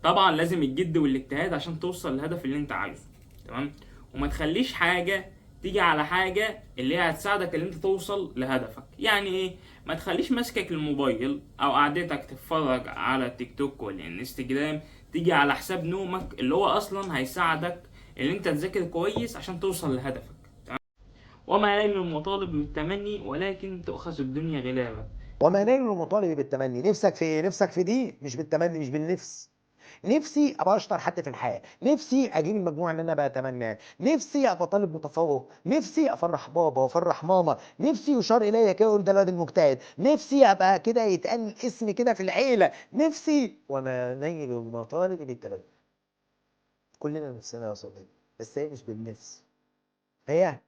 طبعا لازم الجد والاجتهاد عشان توصل للهدف اللي انت عايزه. تمام. وما تخليش حاجه تيجي على حاجه اللي هي هتساعدك ان انت توصل لهدفك. يعني ايه؟ ما تخليش ماسكك الموبايل او قعدتك تتفرج على التيك توك والانستجرام تيجي على حساب نومك اللي هو اصلا هيساعدك ان انت تذاكر كويس عشان توصل لهدفك. تمام. وما نيل المطالب بالتمني ولكن تؤخذ الدنيا غلابة. وما نال المطالب بالتمني. نفسك في ايه؟ نفسك في دي، مش بالتمني، مش بالنفس. نفسي ابقى اشطر حد في الحياه، نفسي اجيب المجموع اللي انا بتمناه، نفسي ابقى طالب متفوق، نفسي افرح بابا وافرح ماما، نفسي يشار الي كده يقول ده الواد المجتهد، نفسي ابقى كده يتقال اسمي كده في العيله، نفسي. وما نيل المطالب بالتمني. كلنا نفسنا يا صديقي، بس هي مش بالنفس، هي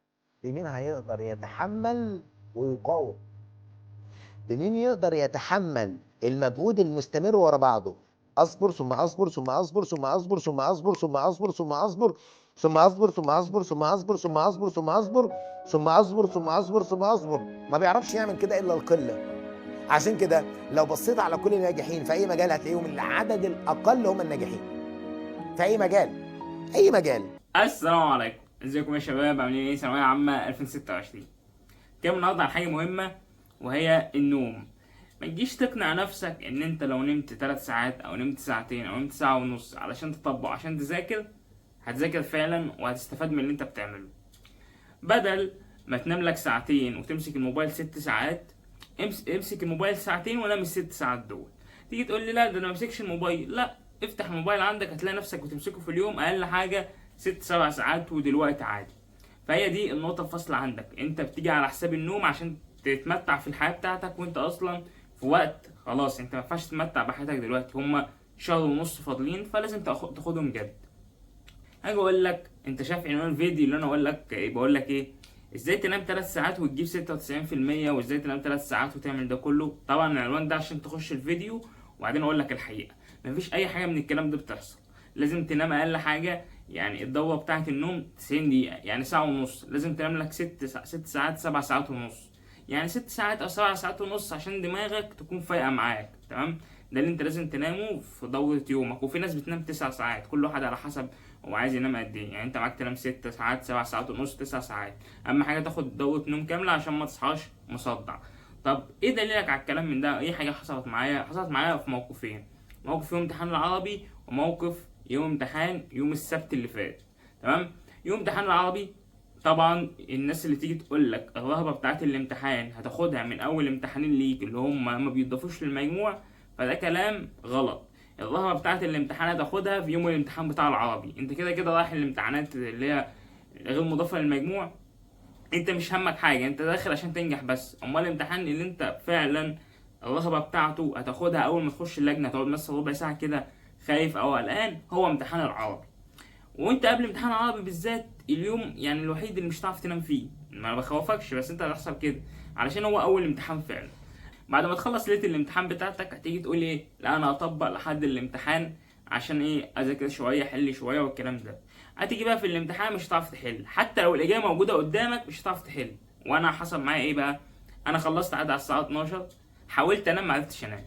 بمين هيقدر يتحمل ويقاوم، بمين يقدر يتحمل المجهود المستمر ورا بعضه. اصبر ثم اصبر ثم اصبر ثم اصبر ثم اصبر ثم اصبر ثم اصبر ثم اصبر ثم اصبر ثم اصبر ثم اصبر ثم اصبر ثم اصبر ثم اصبر ثم اصبر. ما بيعرفش يعمل كده الا القله. عشان كده لو بصيت على كل الناجحين في اي مجال هتلاقيهم العدد الاقل هم الناجحين في اي مجال، اي مجال. السلام عليكم، ازيكم يا شباب؟ عاملين ايه؟ ثانوية عامة 2026. كام النهارده على حاجة مهمة وهي النوم. ما تجيش تقنع نفسك ان انت لو نمت 3 ساعات او نمت ساعتين او نمت ساعة ونص علشان تطبق عشان تذاكر هتذاكر فعلا وهتستفاد من اللي انت بتعمله. بدل ما تنام لك ساعتين وتمسك الموبايل 6 ساعات، امسك الموبايل ساعتين ونام ال6 ساعات دول. تيجي تقول لي لا ده انا ما امسكش الموبايل، لا، افتح الموبايل عندك هتلاقي نفسك بتمسكه في اليوم اقل حاجه 6 7 ساعات ودلوقتي عادي. فهي دي النقطه الفاصله عندك، انت بتيجي على حساب النوم عشان تتمتع في الحياه بتاعتك وانت اصلا في وقت خلاص انت ما ينفعش تتمتع بحياتك دلوقتي. هما شهر ونص فاضلين فلازم تاخدهم جد. هاجي اقول لك انت شايف عنوان الفيديو اللي انا اقول لك بقول لك ايه؟ ازاي تنام 3 ساعات وتجيب 96%، وازاي تنام 3 ساعات وتعمل ده كله. طبعا العنوان ده عشان تخش الفيديو وبعدين اقول لك الحقيقه. مفيش اي حاجه من الكلام ده بتحصل. لازم تنام اقل حاجه، يعني الدوره بتاعه النوم 90 دقيقه، يعني ساعه ونص. لازم تنام لك 6 ساعات 7 ساعات ونص، يعني 6 ساعات او 7 ساعات ونص عشان دماغك تكون فايقه معاك. تمام. ده اللي انت لازم تنامه في دورة يومك. وفي ناس بتنام 9 ساعات، كل واحد على حسب هو عايز ينام قد ايه. يعني انت معاك تنام 6 ساعات 7 ساعات ونص 9 ساعات. اهم حاجه تاخد دوره نوم كامله عشان ما تصحاش مصدع. طب ايه دليلك على الكلام من ده؟ ايه حاجه حصلت معايا في موقفين: موقف يوم امتحان العربي وموقف يوم امتحان يوم السبت اللي فات. تمام. يوم امتحان العربي، طبعا الناس اللي تيجي تقول لك الرهبه بتاعت الامتحان هتاخدها من اول امتحانين ليك اللي هم ما بيضافوش للمجموع، فده كلام غلط. الرهبه بتاعت الامتحان هتاخدها في يوم الامتحان بتاع العربي. انت كده كده رايح الامتحانات اللي هي غير مضافه للمجموع، انت مش همك حاجه، انت داخل عشان تنجح بس. امال الامتحان اللي انت فعلا الرهبه بتاعته هتاخدها اول ما تخش اللجنه، تقعد مثلا ربع ساعه كده خايف او قلقان، هو امتحان العربي. وانت قبل امتحان العربي بالذات اليوم يعني الوحيد اللي مش هتعرف تنام فيه. ما بخوفكش بس انت هتحصل كده علشان هو اول امتحان فعلا. بعد ما تخلص ليله الامتحان بتاعتك هتيجي تقول ايه؟ لا انا هطبق لحد الامتحان عشان ايه؟ اذاكر شويه احل شويه والكلام ده. هتيجي بقى في الامتحان مش هتعرف تحل، حتى لو الاجابه موجوده قدامك مش هتعرف تحل. وانا حصل معايا ايه بقى؟ انا خلصت عادي على الساعه 12، حاولت انام ما عرفتش انام.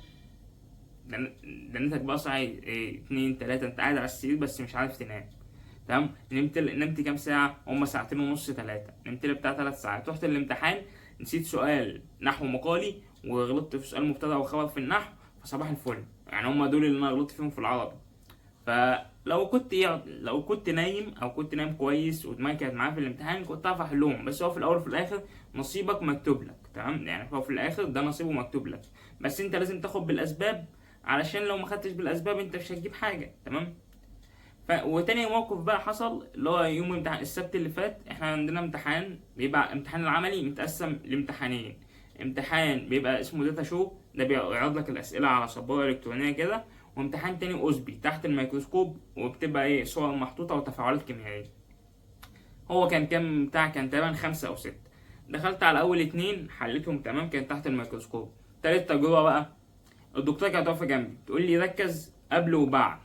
دنيتك بقى صاحي ايه 2 3، انت قاعد على السرير بس مش عارف تنام. تمام. نمت كام ساعه؟ هما ساعتين ونص 3. نمت لي بتاع 3 ساعات. رحت الامتحان نسيت سؤال نحو مقالي وغلطت في سؤال مبتدا وخبر في النحو، فصباح الفل. يعني هما دول اللي انا غلطت فيهم في العربي. لو كنت نايم او كنت نايم كويس ودماغي كانت معايا في الامتحان كنت اعرف احلهم. بس هو في الاول وفي الاخر نصيبك مكتوب لك. تمام. يعني هو في الاخر ده نصيبه مكتوب لك، بس انت لازم تاخد بالاسباب علشان لو ما خدتش بالاسباب انت مش هتجيب حاجه. تمام. وتاني موقف بقى حصل اللي هو يوم امتحان السبت اللي فات. احنا عندنا امتحان بيبقى امتحان العملي متقسم لامتحانين. امتحان بيبقى اسمه داتا شو، ده بيعرض لك الاسئله على سبوره الكترونيه كده. وامتحان تاني اوزبي تحت الميكروسكوب، وبتبقى ايه صور محطوطه وتفاعلات كيميائيه. هو كان تقريبا 5 أو 6. دخلت على اول 2 حليتهم تمام، كان تحت الميكروسكوب. تالت تجربه بقى الدكتوره كانت واقفه جنبي تقول لي ركز قبل وبعد.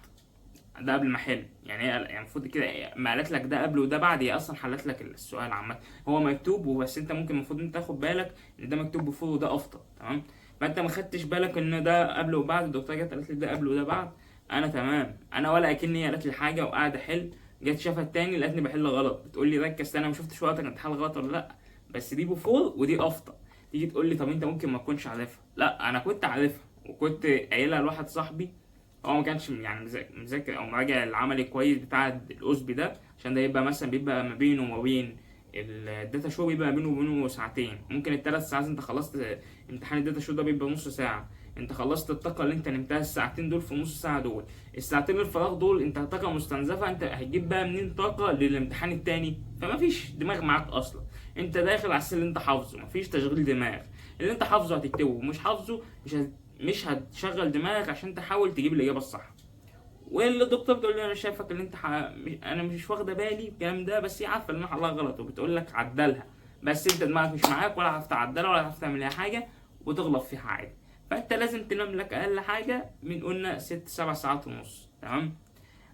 ده قبل ما احل، يعني هي يعني المفروض كده ما قالت لك ده قبل وده بعد، هي اصلا حلت لك السؤال عامه. هو مكتوب وبس، انت ممكن المفروض انت تاخد بالك ان ده مكتوب بفور وده افضل. تمام. فانت ما خدتش بالك ان ده قبل وبعد. الدكتوره جت قالت لي ده قبل وده بعد، انا تمام، انا ولا اكني قالت لي حاجه وقاعد احل، جت شافت التاني لقيتني بحل غلط، بتقول لي ركز انا ما شفتش وقتك انت حل غلط ولا لا، بس دي بفور ودي افضل. تيجي تقول لي طب انت ممكن ما تكونش عارفها، لا انا كنت عارفها وكنت قايلها لواحد صاحبي، هو ما كانش يعني مذاكر او مراجع العملي كويس بتاع الاسبي ده، عشان ده يبقى مثلا بيبقى ما بينه وما بين الداتا شو بيبقى بينه وبينه ساعتين، ممكن الثلاث ساعات انت خلصت امتحان الداتا شو ده بيبقى نص ساعه، انت خلصت الطاقه اللي انت نمتها الساعتين دول في نص ساعه دول، الساعتين الفراغ دول انت طاقه مستنزفه، انت هتجيب بقى منين طاقه للامتحان التاني؟ فما فيش دماغ معاك اصلا، انت داخل على اللي انت حافظه، مفيش تشغيل دماغ، اللي انت حافظه هتكتبه، مش حافظه مش هتشغل دماغك عشان تحاول تجيب الاجابه الصح. والدكتور بتقول لي انا شايفك ان انت انا مش واخده بالي الكلام ده، بس هي عارفه ان انا حلها غلط وبتقول لك عدلها، بس انت دماغك مش معاك ولا هتعرف تعدلها ولا هتعرف تعمل اي حاجه وتغلط فيها عادي. فانت لازم تنام لك اقل حاجه من قلنا 6-7 ساعات ونص، تمام؟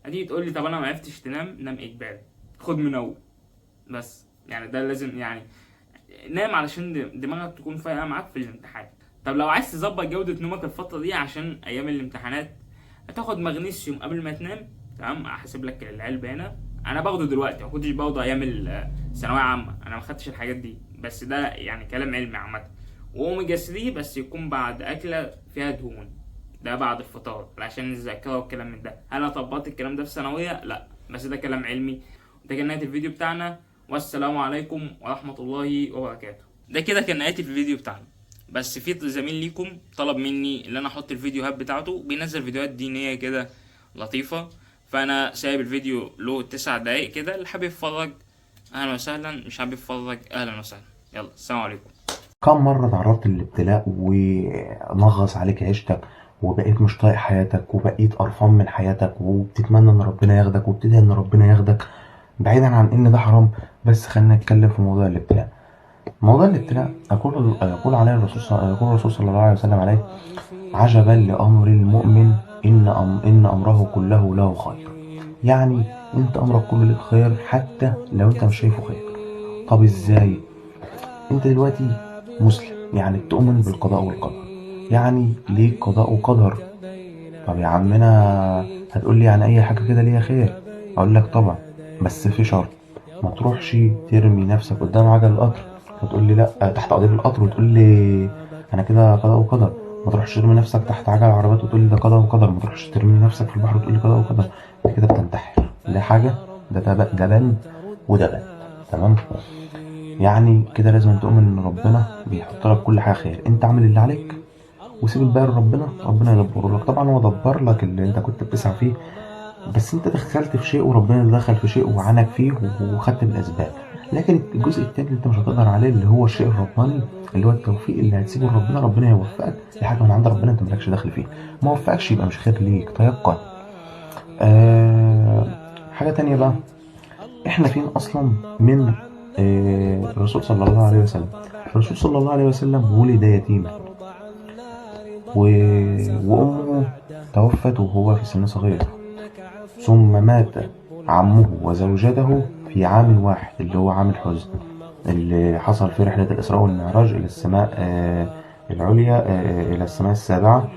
هتيجي تقول لي طب انا ما عرفتش تنام، نام اجباري، خد منوم بس، يعني ده لازم يعني نام علشان دماغك تكون فايقه معاك في الامتحان. طب لو عايز تظبط جوده نومك الفتره دي عشان ايام الامتحانات، هتاخد مغنيسيوم قبل ما تنام، تمام؟ هحسب لك العلبه هنا، انا باخده دلوقتي، ما كنتش باخده ايام الثانويه عامه، انا ما خدتش الحاجات دي، بس ده يعني كلام علمي عامه. واوميجا 3 بس يكون بعد اكله فيها دهون، ده بعد الفطار عشان الذاكره والكلام من ده. هل انا طبقت الكلام ده في ثانويه؟ لا، بس ده كلام علمي. ده كان نهايه الفيديو بتاعنا، والسلام عليكم ورحمه الله وبركاته. ده كده كان نهايه الفيديو بتاعنا، بس في زميل ليكم طلب مني ان انا احط الفيديوهات بتاعته، بينزل فيديوهات دينيه كده لطيفه، فانا سايب الفيديو له 9 دقايق كده، اللي حابب يتفرج اهلا وسهلا، مش حابب يتفرج اهلا وسهلا. يلا السلام عليكم. كم مرة تعرضت للابتلاء ونغص عليك عيشتك وبقيت مش طايق حياتك وبقيت قرفان من حياتك وبتتمنى ان ربنا ياخدك وبتدعي ان ربنا ياخدك، بعيدا عن ان ده حرام. بس خلينا نتكلم في موضوع الابتلاء. موضوع الابتلاء يقول عليه الرسول صلى الله عليه وسلم عليه: عجبا لأمر المؤمن إن أمره كله له خير. يعني انت امرك كله لك خير حتى لو انت مش شايفه خير. طب ازاي؟ انت دلوقتي مسلم، يعني تؤمن بالقضاء والقدر، يعني ليك قضاء وقدر. طب يا عمنا هتقول لي يعني اي حاجه كده ليها خير؟ اقول لك طبعا، بس في شرط: ما تروحش ترمي نفسك قدام عجل القطر وتقول لي لا، تحت قضيب القطر وتقول لي انا كده قضاء وقدر. ما تروحش ترمي نفسك تحت عجل العربيات وتقول لي ده قضاء وقدر. ما تروحش ترمي نفسك في البحر وتقول لي قضاء وقدر. انت كده بتنتحر. ده حاجه، ده بند وده بند. تمام؟ يعني كده لازم تؤمن ان ربنا بيحط لك كل حاجه خير. انت اعمل اللي عليك وسيب الباقي لربنا، ربنا يدبره لك. طبعا هو دبر لك اللي انت كنت بتسعى فيه، بس انت دخلت في شيء وربنا دخل في شيء وعانك فيه وخدت بالاسباب. لكن الجزء التاني اللي انت مش هتقدر عليه، اللي هو الشيء الرباني، اللي هو التوفيق اللي هتسيبه لربنا، ربنا يوفقك لحاجه من عند ربنا انت مالكش دخل فيه. ما وفقكش يبقى مش خير ليك، تيقن. حاجه تانية بقى، احنا فين اصلا من الرسول صلى الله عليه وسلم؟ الرسول صلى الله عليه وسلم ولد يتيما وامه توفت وهو في سن صغير، ثم مات عمه وزوجته في عام واحد، اللي هو عام الحزن، اللي حصل في رحلة الإسراء والمعراج إلى السماء العليا، إلى السماء السابعة،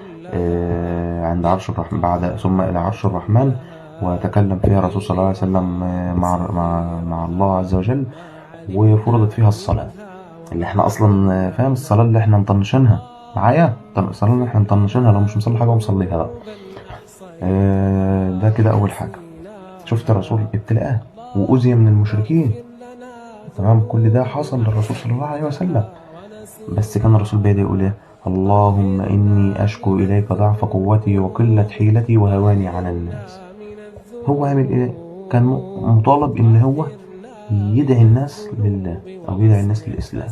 عند عرش الرحمن، ثم إلى عرش الرحمن، وتكلم فيها الرسول صلى الله عليه وسلم مع الله عز وجل، وفرضت فيها الصلاة اللي احنا أصلا فاهم، الصلاة اللي احنا مطنشينها معايا، الصلاة اللي احنا مطنشينها، لو مش مصلي حاجة ومصليها بقى. ده كده أول حاجة. شفت الرسول ابتلاء وأذي من المشركين، تمام؟ كل ده حصل للرسول صلى الله عليه وسلم، بس كان الرسول بيدي يقول ايه: اللهم إني أشكو إليك ضعف قوتي وقلة حيلتي وهواني على الناس. هو عامل ايه؟ كان مطالب ان هو يدعي الناس لله او يدعي الناس للإسلام،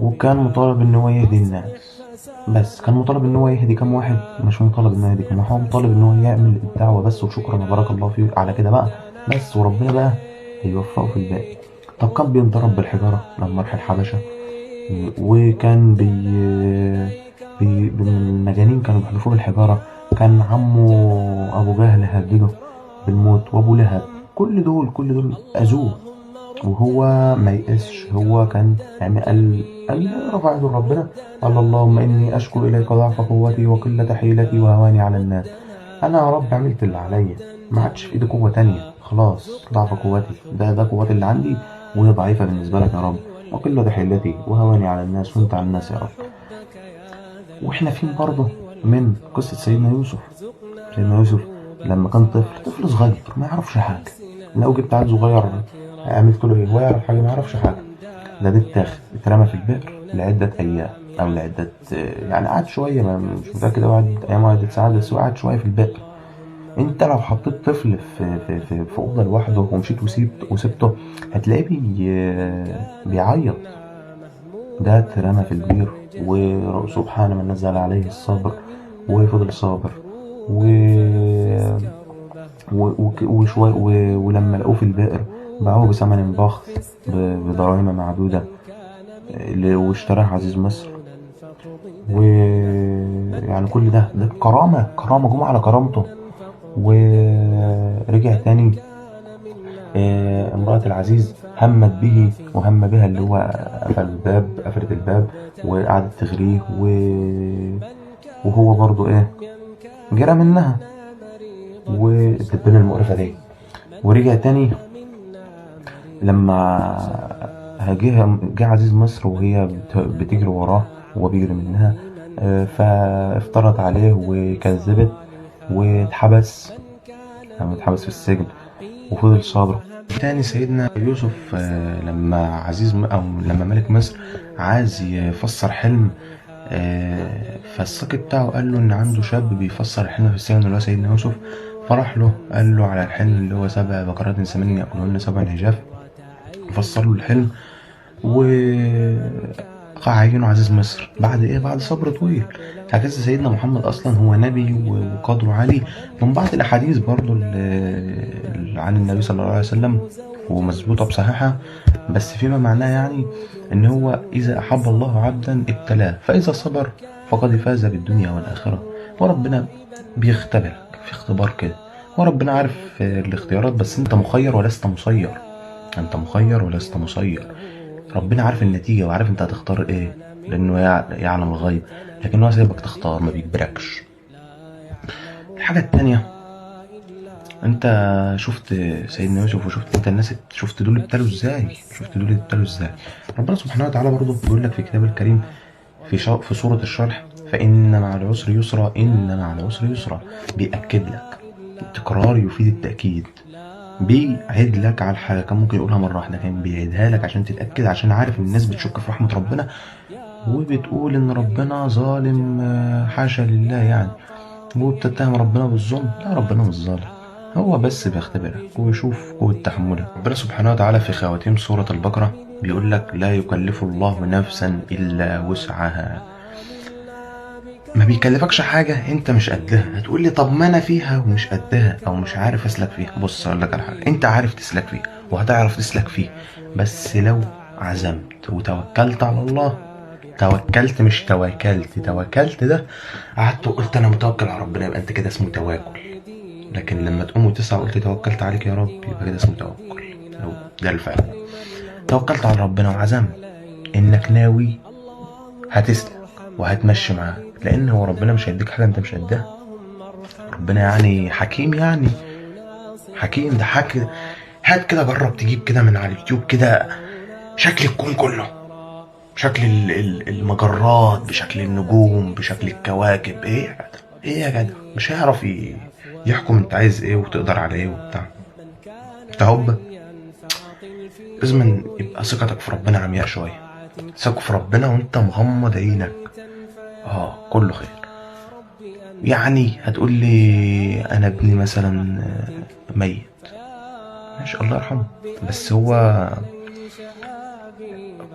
وكان مطالب ان هو يهدي الناس، بس كان مطالب ان هو يهدي كم واحد؟ مش مطالب ان هو يهدي كم واحد، هو مطالب ان هو يعمل الدعوة بس، وشكرا وبارك الله فيه على كده بقى بس، وربنا بقى هيوفقه في الباقي. طب كان بينضرب بالحجارة لما راح الحبشة، وكان المجانين كانوا بيحدفوه بالحجارة، كان عمه أبو جهل هدده بالموت، وأبو لهب، كل دول أذوه وهو ما يقسش. هو كان يعني قال رفع يده ربنا، قال اللهم إني أشكو إليك ضعف قوتي وقلة حيلتي وهواني على الناس. انا يا رب عملت اللي عليا، ما عادش في ايدي قوة تانية، خلاص ضعف قوتي، ده قوتي اللي عندي وهي ضعيفة بالنسبة لك يا رب، وقلة حيلتي وهواني على الناس وانت على الناس يا رب. واحنا فين برضه من قصة سيدنا يوسف. سيدنا يوسف لما كان طفل صغير ما يعرفش حاجة، لو جبت عيل صغير عملت له ايه هو يعرف حاجة؟ ما يعرفش حاجة. ده اتاخد اترمى في البئر لعدة أيام أو لعدة، يعني قعد شوية، مش متأكد أوي قعد أيام ولا عدة ساعات، بس هو قعد شوية في البئر. أنت لو حطيت طفل في أوضة لوحده ومشيت وسبته هتلاقيه بيعيط. ده اترمى في البير وسبحان من نزل عليه الصبر وفضل صابر وشوي ولما لقوه في البئر باعوه بثمن باخس بدراهم معدودة، واشتراه عزيز مصر. ويعني كل ده كرامة جم على كرامته. ورجع تاني، امرأة العزيز همت به وهم بها، اللي هو قفلت الباب وقعدت تغريه وهو برضو ايه جرى منها والدبانة المقرفة دي. ورجع تاني لما جه عزيز مصر وهي بتجري وراه وهو بيجري منها، فافترت عليه وكذبت واتحبس، اتحبس في السجن وفضل صابر. تاني سيدنا يوسف لما لما ملك مصر عايز يفسر حلم، فالساقي بتاعه قال له ان عنده شاب بيفسر الحلم في السجن اللي هو سيدنا يوسف، فرح له قال له على الحلم اللي هو 7 بقرات سمان يأكلهن 7 عجاف، فسر له الحلم وعينه عزيز مصر بعد صبر طويل. هكذا سيدنا محمد اصلا هو نبي وقدره عالي. من بعض الاحاديث برضو عن النبي صلى الله عليه وسلم ومثبوته بصحيحه، بس فيما معناه يعني ان هو اذا احب الله عبدا ابتلاه، فاذا صبر فقد فاز بالدنيا والاخره. وربنا بيختبرك في اختبار كده، وربنا عارف الاختيارات، بس انت مخير ولست مسير، انت مخير ولست مسير. ربنا عارف النتيجة وعارف انت هتختار ايه، لانه يعلم الغيب، لكن هو سيبك تختار، ما بيجبركش. الحاجة التانية، انت شفت سيدنا يوسف وشفت انت الناس، شفت دول ابتلوا ازاي. ربنا سبحانه وتعالى برضه بيقول لك في كتاب الكريم في سورة الشرح، فإن مع العسر يسرا، إن مع العسر يسرا، بيأكد لك، التكرار يفيد التأكيد، بيعيد لك على الحاجة. كان ممكن يقولها مرة واحدة، كان بيعيدها لك عشان تتأكد، عشان عارف ان الناس بتشك في رحمة ربنا وبتقول ان ربنا ظالم، حاشا لله يعني، وبتتهم ربنا بالظلم. لا، ربنا مش ظالم، هو بس بيختبرك ويشوف قوة تحملك. ربنا سبحانه وتعالى في خواتيم سورة البقرة بيقول لك لا يكلف الله نفسا إلا وسعها. ما بيكلفكش حاجة انت مش قدها. هتقول لي طب ما انا فيها ومش قدها او مش عارف اسلك فيها. بص اقول لك على حاجة، انت عارف تسلك فيها وهتعرف تسلك فيه، بس لو عزمت وتوكلت على الله. توكلت مش توكلت ده قعدت وقلت انا متوكل على ربنا، يبقى انت كده اسمه تواكل. لكن لما تقوم وتسعى وقلت توكلت عليك يا رب، يبقى كده اسمه توكل. ده الفرق. توكلت على ربنا وعزمت انك ناوي هتسلك وهتمشي معاه، لان هو ربنا مش هيديك حاجه انت مش قدها. ربنا يعني حكيم، ده حكي. هات كده جرب تجيب كده من على اليوتيوب كده شكل الكون كله، شكل المجرات، بشكل النجوم، بشكل الكواكب. ايه يا جدع، مش هيعرف يحكم انت عايز ايه وتقدر على ايه وبتاع. تهب لازم يبقى ثقتك في ربنا عمياء شويه. ثق في ربنا وانت مغمض عينك، كله خير. يعني هتقول لي انا ابني مثلا ميت، ماشي الله يرحمه، بس هو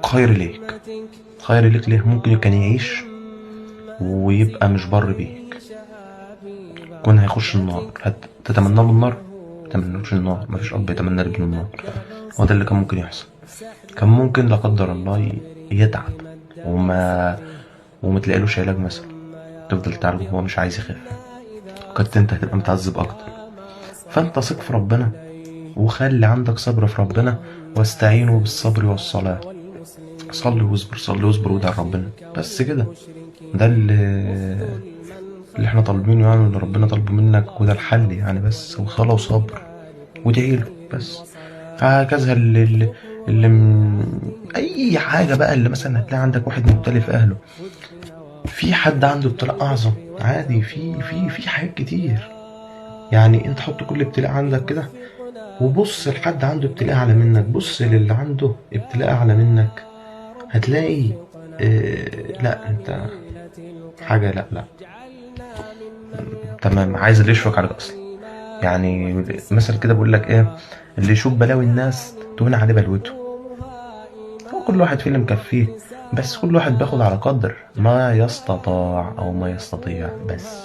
خير ليك ليه؟ ممكن كان يعيش ويبقى مش بر بيك، كون هيخش النار. هتتمنى له النار؟ متمنلوش النار. مفيش اب يتمنى لابنه النار. هو ده اللي كان ممكن يحصل. كان ممكن لا قدر الله يتعب وما تلاقيلوش علاج مثلا، تفضل تعالج وهو مش عايز يخف، كنت انت هتبقى متعذب اكتر. فانت ثق في ربنا وخلي عندك صبر في ربنا، واستعينوا بالصبر والصلاة. صلي واصبر وادعي ربنا، بس كده. ده اللي احنا طالبينه يعني، اللي ربنا طالبه منك، وده الحل يعني، بس وصلاة وصبر وادعيله بس. هكذا اي حاجة بقى، اللي مثلا هتلاقي عندك واحد مبتلي في اهله، في حد عنده ابتلاء اعظم عادي، في حاجات كتير يعني. انت حط كل ابتلاء عندك كده وبص لحد عنده ابتلاء اعلى منك، بص للي عنده ابتلاء اعلى منك، هتلاقي لا انت حاجة، لا تمام، عايز اللي يشفق عليك اصلا يعني. مثل كده بيقول لك ايه، اللي يشوف بلاوي الناس تهون عليه بلوته. هو كل واحد فيه اللي مكفيه، بس كل واحد بياخد على قدر ما يستطاع او ما يستطيع بس.